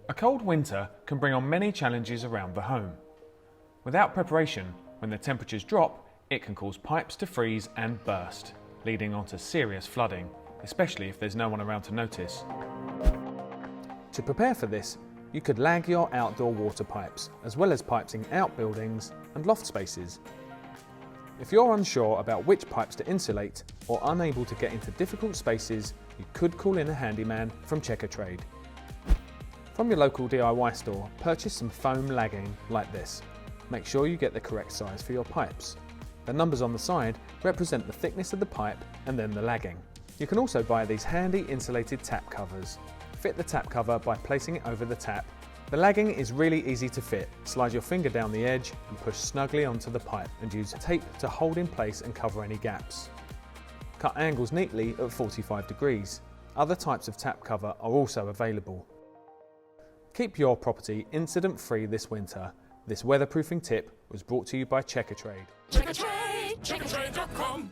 A cold winter can bring on many challenges around the home. Without preparation, when the temperatures drop, it can cause pipes to freeze and burst, leading on to serious flooding, especially if there's no one around to notice. To prepare for this, you could lag your outdoor water pipes, as well as pipes in outbuildings and loft spaces. If you're unsure about which pipes to insulate or unable to get into difficult spaces, you could call in a handyman from Checkatrade. From your local DIY store, purchase some foam lagging like this. Make sure you get the correct size for your pipes. The numbers on the side represent the thickness of the pipe and then the lagging. You can also buy these handy insulated tap covers. Fit the tap cover by placing it over the tap. The lagging is really easy to fit. Slide your finger down the edge and push snugly onto the pipe and use tape to hold in place and cover any gaps. Cut angles neatly at 45 degrees. Other types of tap cover are also available. Keep your property incident-free this winter. This weatherproofing tip was brought to you by Checkatrade. Checkatrade, Checkatrade.com.